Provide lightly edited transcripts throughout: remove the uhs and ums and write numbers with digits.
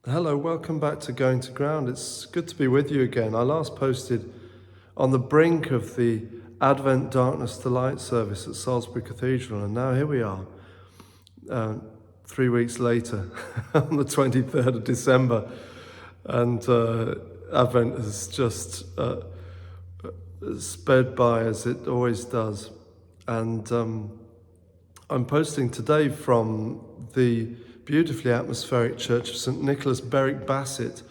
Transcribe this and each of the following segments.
Hello, welcome back to Going to Ground. It's good to be with you again. I last posted on the brink of the Advent Darkness to Light service at Salisbury Cathedral, and now here we are, 3 weeks later, on the 23rd of December, and Advent has just sped by as it always does. And I'm posting today from the beautifully atmospheric Church of St Nicholas, Berwick Bassett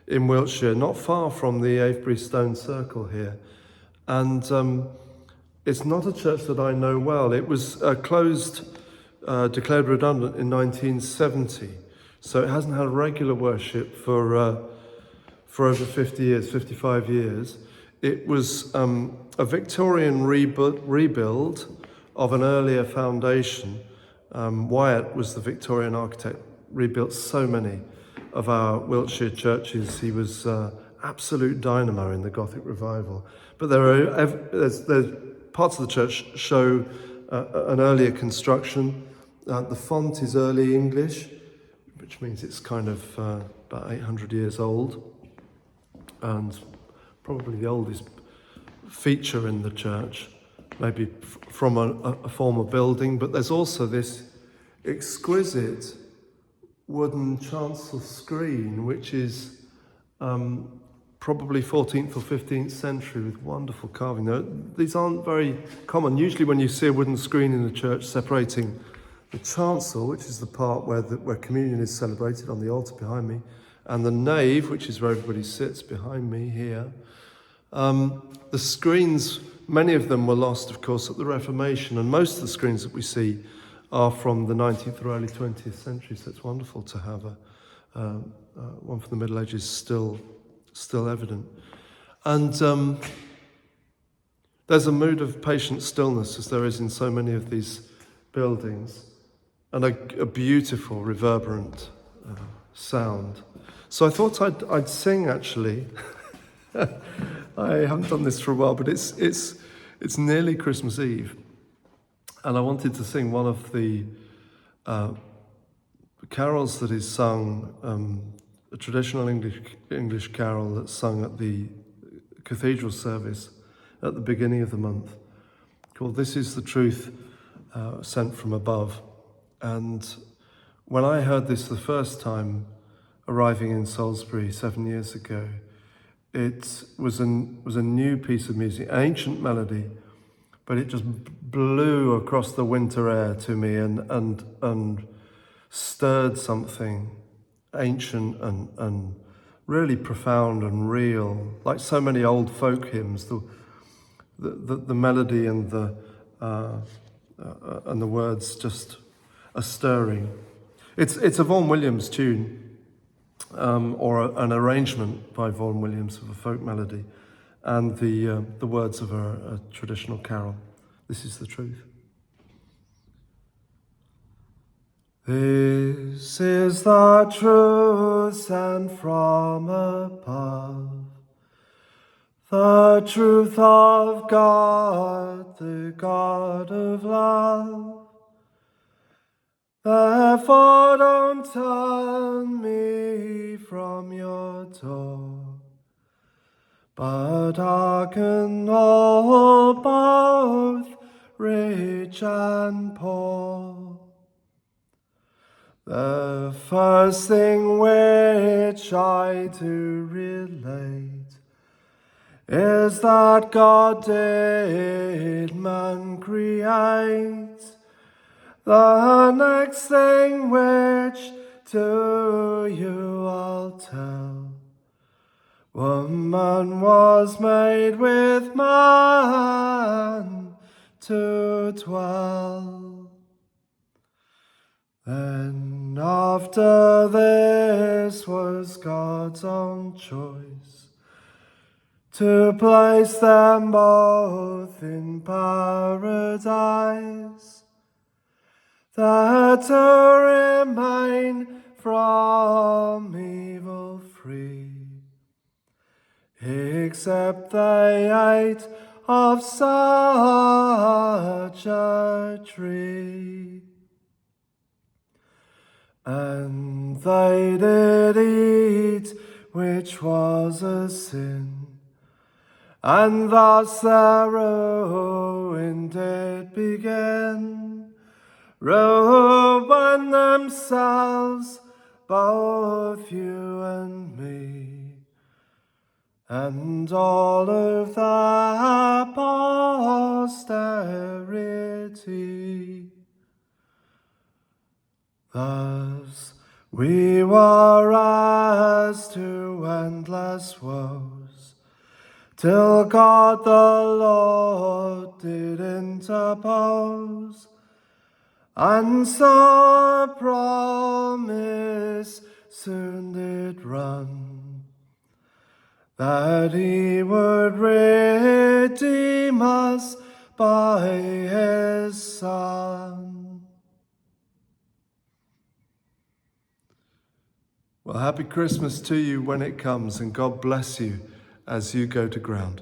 in Wiltshire, not far from the Avebury Stone Circle here. And it's not a church that I know well. It was closed, declared redundant in 1970. So it hasn't had regular worship for over 50 years, 55 years. It was a Victorian rebuild of an earlier foundation. Wyatt was the Victorian architect, rebuilt so many of our Wiltshire churches. He was absolute dynamo in the Gothic revival. But there's parts of the church show an earlier construction. The font is early English, which means it's kind of about 800 years old, and probably the oldest feature in the church, maybe from a former building. But there's also this exquisite wooden chancel screen, which is probably 14th or 15th century, with wonderful carving. Now, these aren't very common. Usually when you see a wooden screen in a church separating the chancel, which is the part where communion is celebrated on the altar behind me, and the nave, which is where everybody sits behind me here, the screens, many of them were lost, of course, at the Reformation, and most of the screens that we see are from the 19th or early 20th century, so it's wonderful to have one from the Middle Ages still evident. And there's a mood of patient stillness, as there is in so many of these buildings, and a beautiful reverberant sound. So I thought I'd sing, actually. I haven't done this for a while, but it's nearly Christmas Eve, and I wanted to sing one of the carols that is sung, a traditional English carol that's sung at the cathedral service at the beginning of the month, called "This Is the Truth Sent from Above." And when I heard this the first time, arriving in Salisbury 7 years ago, it was a new piece of music, ancient melody, but it just blew across the winter air to me and stirred something ancient and really profound and real, like so many old folk hymns. The melody and the words just are stirring. It's a Vaughan Williams tune. Or an arrangement by Vaughan Williams of a folk melody, and the words of a traditional carol. This is the truth. This is the truth sent from above, the truth of God, the God of love. Therefore don't turn me from your door, but hearken all, both rich and poor. The first thing which I do relate is that God did man create. The next thing which to you I'll tell, woman was made with man to dwell. Then after this was God's own choice, to place them both in paradise, that to remain from evil free, except they ate of such a tree. And they did eat, which was a sin. And thus their ruin did begin. Ruin themselves, both you and me, and all of their posterity. Thus we were as to endless woes, till God the Lord did interpose, and so promise soon did run, that he would redeem us by his Son. Well, happy Christmas to you when it comes, and God bless you as you go to ground.